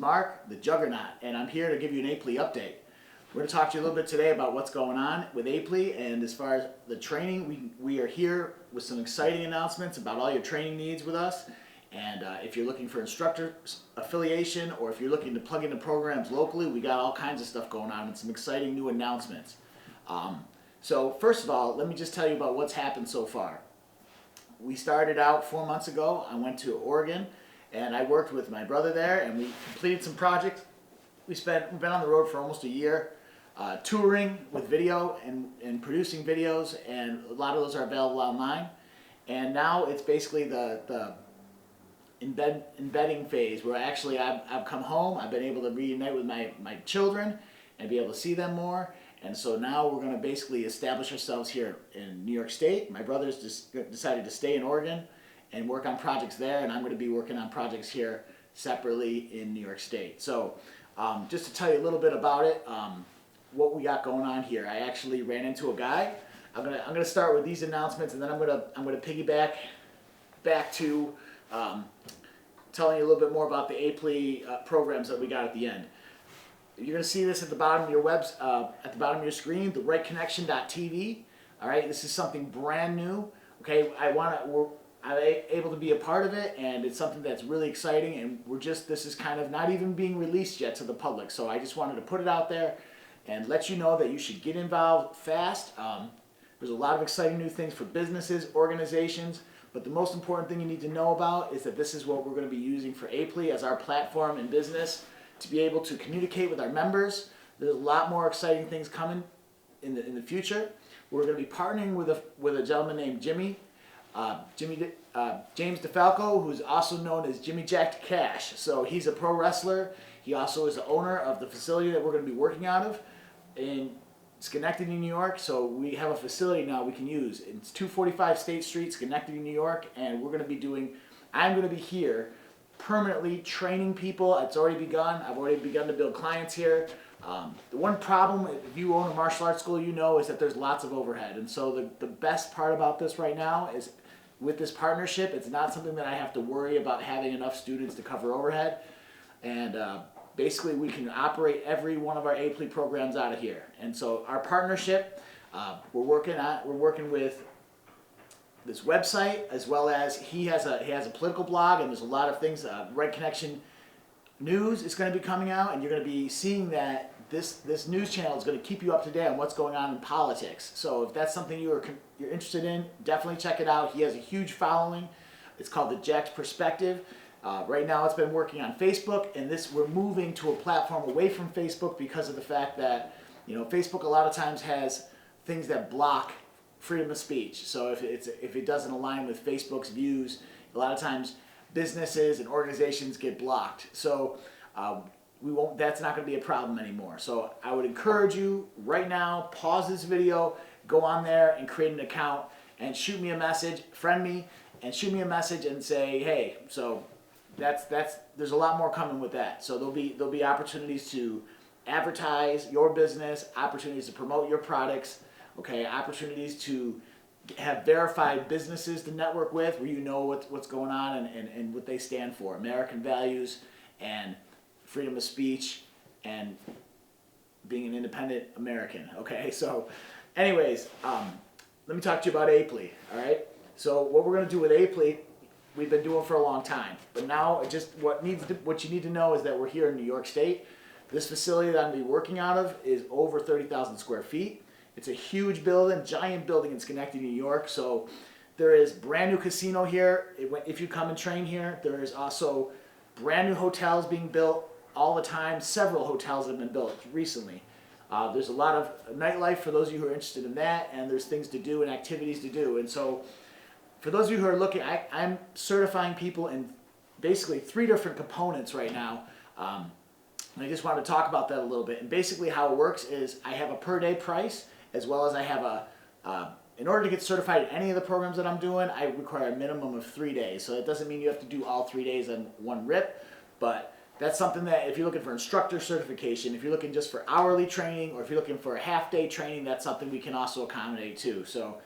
Mark, the Juggernaut, and I'm here to give you an APLEA update. We're going to talk to you a little bit today about what's going on with APLEA, and as far as the training, we are here with some exciting announcements about all your training needs with us. And if you're looking for instructor affiliation or if you're looking to plug into programs locally, we got all kinds of stuff going on and some exciting new announcements. So first of all, let me just tell you about what's happened so far. We started out 4 months ago. I went to Oregon and I worked with my brother there and we completed some projects. We've been on the road for almost a year, touring with video and producing videos, and a lot of those are available online. And now it's basically the embedding phase where actually I've come home, I've been able to reunite with my children and be able to see them more. And so now we're going to basically establish ourselves here in New York State. My brother's just decided to stay in Oregon and work on projects there, and I'm going to be working on projects here separately in New York State. So just to tell you a little bit about it, what we got going on here. I actually ran into a guy. I'm gonna start with these announcements, and then I'm gonna piggyback back to telling you a little bit more about the APLEA programs that we got at the end. You're going to see this at the bottom of your at the bottom of your screen, the rightconnection.tv. All right, this is something brand new. Okay, I'm able to be a part of it, and it's something that's really exciting. And this is kind of not even being released yet to the public. So I just wanted to put it out there and let you know that you should get involved fast. There's a lot of exciting new things for businesses, organizations. But the most important thing you need to know about is that this is what we're going to be using for APLEA as our platform in business to be able to communicate with our members. There's a lot more exciting things coming in the future. We're going to be partnering with a gentleman named James DeFalco, who's also known as Jimmy Jack to Cash. So he's a pro wrestler. He also is the owner of the facility that we're going to be working out of in Schenectady, New York. So we have a facility now we can use. It's 245 State Street, Schenectady, New York, and I'm going to be here permanently training people. It's already begun. I've already begun to build clients here. The one problem, if you own a martial arts school, is that there's lots of overhead. And so the best part about this right now is with this partnership, it's not something that I have to worry about having enough students to cover overhead. And basically we can operate every one of our APLEA programs out of here. And so our partnership, we're working with this website, as well as he has a political blog, and there's a lot of things. Right Connection News is going to be coming out, and you're going to be seeing that this news channel is going to keep you up to date on what's going on in politics. So if that's something you're interested in, definitely check it out. He has a huge following. It's called the Jack's Perspective. Right now it's been working on Facebook, and we're moving to a platform away from Facebook because of the fact that Facebook a lot of times has things that block freedom of speech. So if it doesn't align with Facebook's views, a lot of times businesses and organizations get blocked. So that's not going to be a problem anymore. So I would encourage you right now, pause this video, go on there and create an account and shoot me a message, friend me, and shoot me a message and say, hey, so there's a lot more coming with that. So there'll be opportunities to advertise your business, opportunities to promote your products, okay, opportunities to have verified businesses to network with where you know what's going on and what they stand for, American values and freedom of speech and being an independent American, okay? So anyways, let me talk to you about APLEA, all right? So what we're going to do with APLEA, we've been doing for a long time, but now what you need to know is that we're here in New York State. This facility that I'm going to be working out of is over 30,000 square feet. It's a huge building, giant building in Schenectady, New York. So there is brand new casino here. If you come and train here, there is also brand new hotels being built all the time. Several hotels have been built recently. There's a lot of nightlife for those of you who are interested in that, and there's things to do and activities to do. And so for those of you who are looking, I'm certifying people in basically 3 different components right now. And I just wanted to talk about that a little bit. And basically how it works is I have a per day price, as well as I have in order to get certified in any of the programs that I'm doing, I require a minimum of 3 days. So it doesn't mean you have to do all 3 days on one rip, but that's something that if you're looking for instructor certification, if you're looking just for hourly training, or if you're looking for a half-day training, that's something we can also accommodate too. So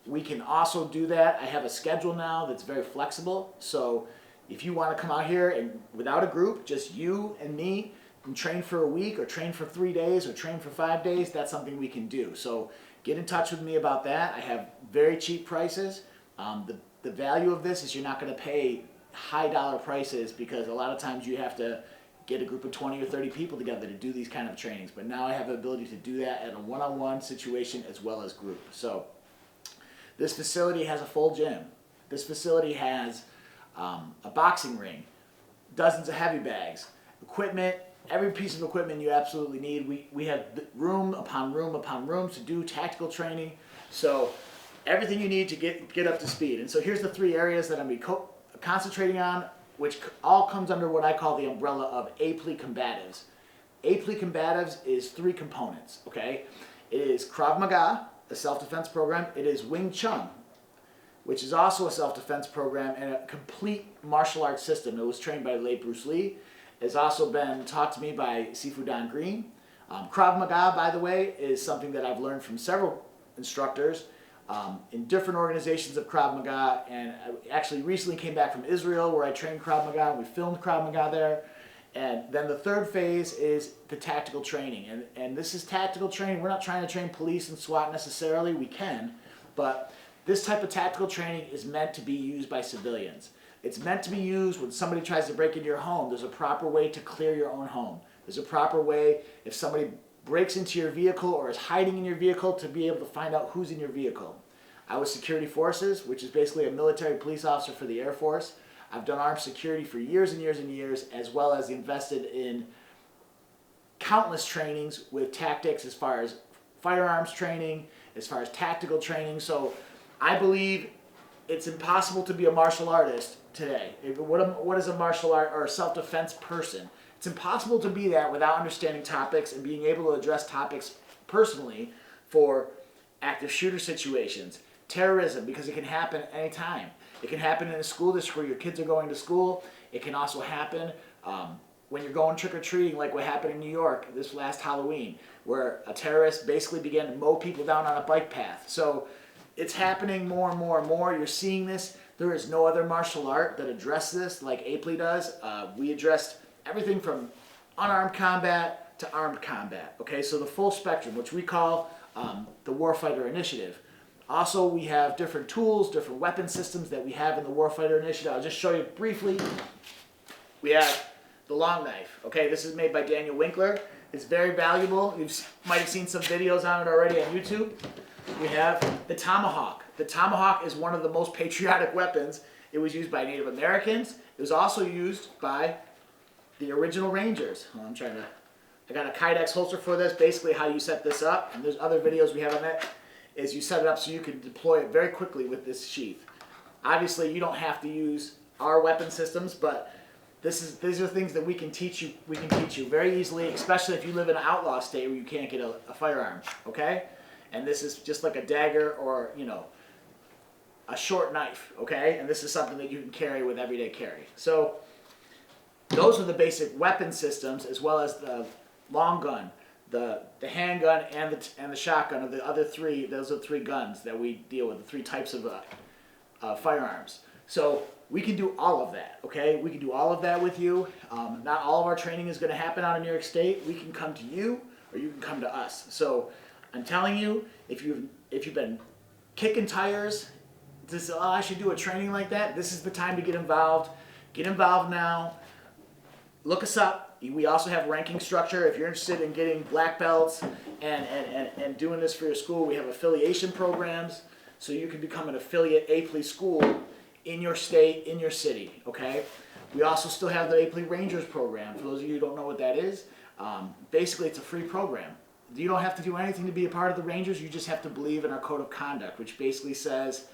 we can also do that. I have a schedule now that's very flexible. So If you want to come out here and without a group, just you and me, and train for a week or train for 3 days or train for 5 days, that's something we can do. So get in touch with me about that. I have very cheap prices. The value of this is you're not going to pay high dollar prices, because a lot of times you have to get a group of 20 or 30 people together to do these kind of trainings. But now I have the ability to do that at a one-on-one situation as well as group. So this facility has a full gym. This facility has a boxing ring, dozens of heavy bags, equipment, every piece of equipment you absolutely need. We have room upon room upon room to do tactical training. So everything you need to get up to speed. And so here's the 3 areas that I'm going to be concentrating on, which all comes under what I call the umbrella of APLEA combatives. APLEA combatives is 3 components, okay? It is Krav Maga, a self-defense program. It is Wing Chun, which is also a self-defense program and a complete martial arts system. It was trained by the late Bruce Lee. It's also been taught to me by Sifu Don Green. Krav Maga, by the way, is something that I've learned from several instructors in different organizations of Krav Maga, and I actually recently came back from Israel where I trained Krav Maga. We filmed Krav Maga there. And then the 3rd phase is the tactical training. And this is tactical training. We're not trying to train police and SWAT necessarily. We can, but this type of tactical training is meant to be used by civilians. It's meant to be used when somebody tries to break into your home. There's a proper way to clear your own home. There's a proper way if somebody breaks into your vehicle or is hiding in your vehicle to be able to find out who's in your vehicle. I was security forces, which is basically a military police officer for the Air Force. I've done armed security for years and years and years, as well as invested in countless trainings with tactics as far as firearms training, as far as tactical training. So I believe it's impossible to be a martial artist today. What is a martial art or a self-defense person? It's impossible to be that without understanding topics and being able to address topics personally for active shooter situations, terrorism, because it can happen anytime. It can happen in a school district where your kids are going to school. It can also happen when you're going trick-or-treating, like what happened in New York this last Halloween, where a terrorist basically began to mow people down on a bike path. So it's happening more and more and more. You're seeing this. There is no other martial art that addresses this like APLEA does. We addressed everything from unarmed combat to armed combat. Okay, so the full spectrum, which we call the Warfighter Initiative. Also, we have different tools, different weapon systems that we have in the Warfighter Initiative. I'll just show you briefly. We have the long knife. Okay, this is made by Daniel Winkler. It's very valuable. You might have seen some videos on it already on YouTube. We have the tomahawk. The tomahawk is one of the most patriotic weapons. It was used by Native Americans. It was also used by the original Rangers. I got a Kydex holster for this, basically how you set this up. And there's other videos we have on that. Is you set it up so you can deploy it very quickly with this sheath. Obviously, you don't have to use our weapon systems, but these are things that we can teach you. We can teach you very easily, especially if you live in an outlaw state where you can't get a firearm. Okay, and this is just like a dagger or a short knife. Okay, and this is something that you can carry with everyday carry. So those are the basic weapon systems, as well as the long gun, the handgun, and the shotgun are the other 3. Those are 3 guns that we deal with, the 3 types of firearms. So we can do all of that, okay? We can do all of that with you. Not all of our training is going to happen out in New York State. We can come to you, or you can come to us. So I'm telling you, if you've been kicking tires, I should do a training like that, this is the time to get involved. Get involved now. Look us up. We also have ranking structure. If you're interested in getting black belts and doing this for your school, we have affiliation programs, so you can become an affiliate APLEA school in your state, in your city, okay? We also still have the APLEA Rangers program. For those of you who don't know what that is, basically it's a free program. You don't have to do anything to be a part of the Rangers. You just have to believe in our code of conduct, which basically says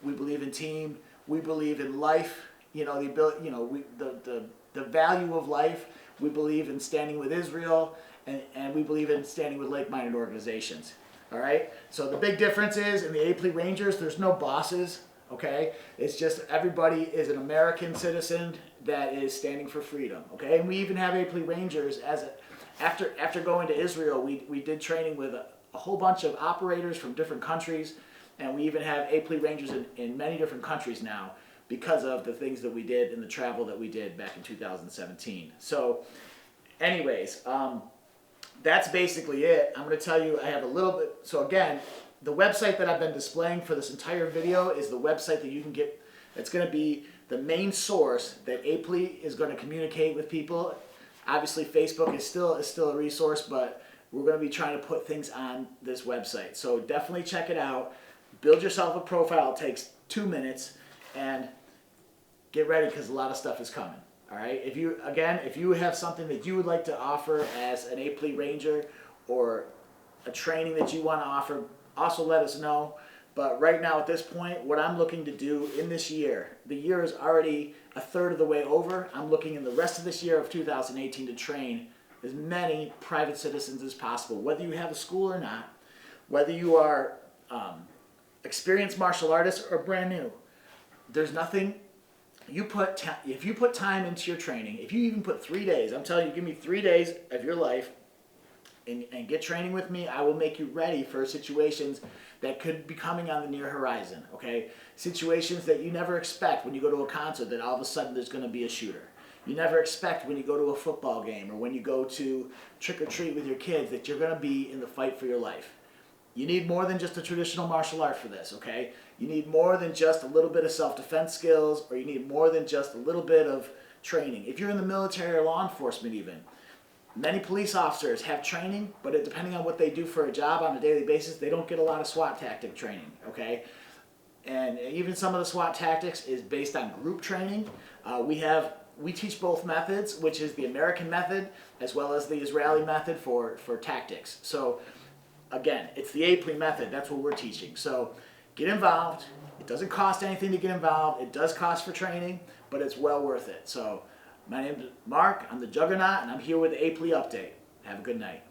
we believe in team, we believe in life, the ability, the value of life. We believe in standing with Israel, and we believe in standing with like-minded organizations. All right? So the big difference is in the APLEA Rangers, there's no bosses, okay? It's just everybody is an American citizen that is standing for freedom, okay? And we even have APLEA Rangers after going to Israel, we did training with a whole bunch of operators from different countries, and we even have APLEA Rangers in many different countries now. because of the things that we did and the travel that we did back in 2017. So anyways, that's basically it. I'm going to tell you, I have a little bit, so again, the website that I've been displaying for this entire video is the website that you can get, that's going to be the main source that APLEA is going to communicate with people. Obviously, Facebook is still a resource, but we're going to be trying to put things on this website. So definitely check it out. Build yourself a profile. It takes 2 minutes, and get ready because a lot of stuff is coming. All right. If you have something that you would like to offer as an APLEA Ranger or a training that you want to offer, also let us know. But right now at this point, what I'm looking to do in this year, the year is already a third of the way over. I'm looking in the rest of this year of 2018 to train as many private citizens as possible, whether you have a school or not, whether you are experienced martial artist or brand new. There's nothing, if you put time into your training, if you even put 3 days, I'm telling you, give me 3 days of your life and get training with me, I will make you ready for situations that could be coming on the near horizon, okay? Situations that you never expect when you go to a concert, that all of a sudden there's going to be a shooter. You never expect when you go to a football game or when you go to trick or treat with your kids that you're going to be in the fight for your life. You need more than just a traditional martial art for this, okay? You need more than just a little bit of self-defense skills, or you need more than just a little bit of training. If you're in the military or law enforcement even, many police officers have training, but depending on what they do for a job on a daily basis, they don't get a lot of SWAT tactic training, okay? And even some of the SWAT tactics is based on group training. We teach both methods, which is the American method as well as the Israeli method for tactics. So again, it's the APLEA method. That's what we're teaching. So get involved. It doesn't cost anything to get involved. It does cost for training, but it's well worth it. So my name is Mark. I'm the Juggernaut, and I'm here with the APLEA update. Have a good night.